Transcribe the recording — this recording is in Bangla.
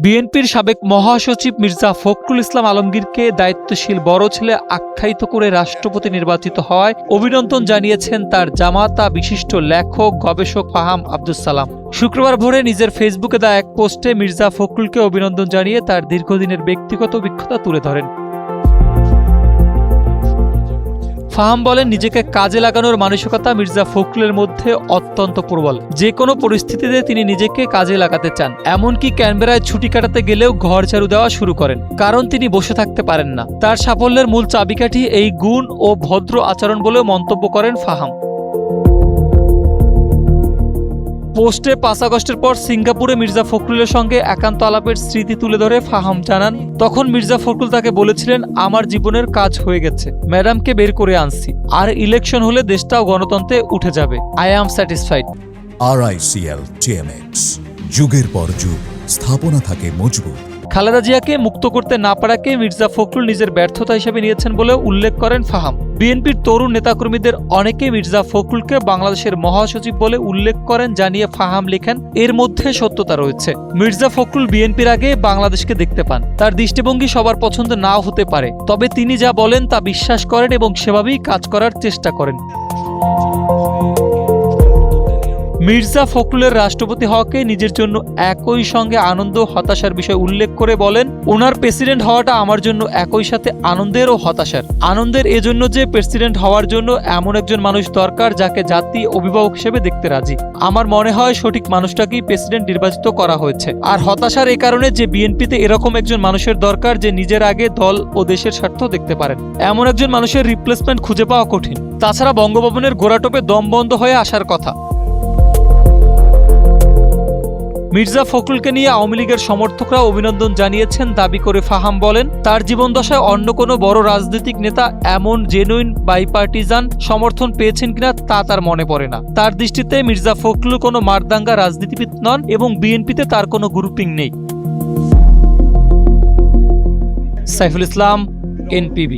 বিএনপির সাবেক মহাসচিব মির্জা ফখরুল ইসলাম আলমগীরকে দায়িত্বশীল বড় ছেলে আখ্যায়িত করে রাষ্ট্রপতি নির্বাচিত হওয়ায় অভিনন্দন জানিয়েছেন তার জামাতা বিশিষ্ট লেখক গবেষক ফাহাম আব্দুস সালাম। শুক্রবার ভোরে নিজের ফেসবুকে দেওয়া এক পোস্টে মির্জা ফখরুলকে অভিনন্দন জানিয়ে তার দীর্ঘদিনের ব্যক্তিগত অভিজ্ঞতা তুলে ধরেন। ফাহাম বলেন, নিজেকে কাজে লাগানোর মানসিকতা মির্জা ফখরুলের মধ্যে অত্যন্ত প্রবল। যে কোনো পরিস্থিতিতে তিনি নিজেকে কাজে লাগাতে চান। এমনকি ক্যানবেরায় ছুটি কাটাতে গেলেও ঘর ঝাড়ু দেওয়া শুরু করেন, কারণ তিনি বসে থাকতে পারেন না। তার সাফল্যের মূল চাবিকাঠি এই গুণ ও ভদ্র আচরণ বলেও মন্তব্য করেন ফাহাম। পোস্টে 5 আগস্টের পর সিঙ্গাপুরে মির্জা ফখরুলের সঙ্গে একান্ত আলাপের স্মৃতি তুলে ধরে ফাহাম জানান, তখন মির্জা ফখরুল তাকে বলেছিলেন, আমার জীবনের কাজ হয়ে গেছে, ম্যাডামকে বের করে আনছি, আর ইলেকশন হলে দেশটাও গণতন্ত্রে উঠে যাবে। I am satisfied. RICL TMX, যুগের পর যুগ স্থাপনা থাকে মজবুত। খালেদা জিয়াকে মুক্ত করতে না পারাকে মির্জা ফখরুল নিজের ব্যর্থতা হিসেবে নিয়েছেন বলেও উল্লেখ করেন ফাহাম। বিএনপির তরুণ নেতাকর্মীদের অনেকে মির্জা ফখরুলকে বাংলাদেশের মহাসচিব বলে উল্লেখ করেন জানিয়ে ফাহাম লেখেন, এর মধ্যে সত্যতা রয়েছে। মির্জা ফখরুল বিএনপির আগে বাংলাদেশকে দেখতে পান। তার দৃষ্টিভঙ্গি সবার পছন্দ নাও হতে পারে, তবে তিনি যা বলেন তা বিশ্বাস করেন এবং সেভাবেই কাজ করার চেষ্টা করেন। মির্জা ফখরুলের রাষ্ট্রপতি হওয়াকে নিজের জন্য একই সঙ্গে আনন্দ হতাশার বিষয় উল্লেখ করে বলেন, ওনার প্রেসিডেন্ট হওয়াটা আমার জন্য একই সাথে আনন্দের ও হতাশার। আনন্দের এজন্য যে প্রেসিডেন্ট হওয়ার জন্য এমন একজন মানুষ দরকার যাকে জাতি অভিভাবক হিসেবে দেখতে রাজি। আমার মনে হয় সঠিক মানুষটাকেই প্রেসিডেন্ট নির্বাচিত করা হয়েছে। আর হতাশার এই কারণে যে বিএনপিতে এরকম একজন মানুষের দরকার যে নিজের আগে দল ও দেশের স্বার্থ দেখতে পারেন। এমন একজন মানুষের রিপ্লেসমেন্ট খুঁজে পাওয়া কঠিন। তাছাড়া বঙ্গভবনের গোড়াটোপে দম বন্ধ হয়ে আসার কথা। মির্জা ফখরুলকে নিয়ে আওয়ামী লীগের সমর্থকরা অভিনন্দন জানিয়েছেন দাবি করে ফাহাম বলেন, তার জীবনদশায় অন্য কোনো বড় রাজনৈতিক নেতা এমন জেনুইন বাইপার্টিজান সমর্থন পেয়েছেন কিনা তা তার মনে পড়ে না। তার দৃষ্টিতে মির্জা ফখরুল কোনো মারদাঙ্গা রাজনীতিবিদ নন এবং বিএনপিতে তার কোনো গ্রুপিং নেই। সাইফুল ইসলাম, NPB।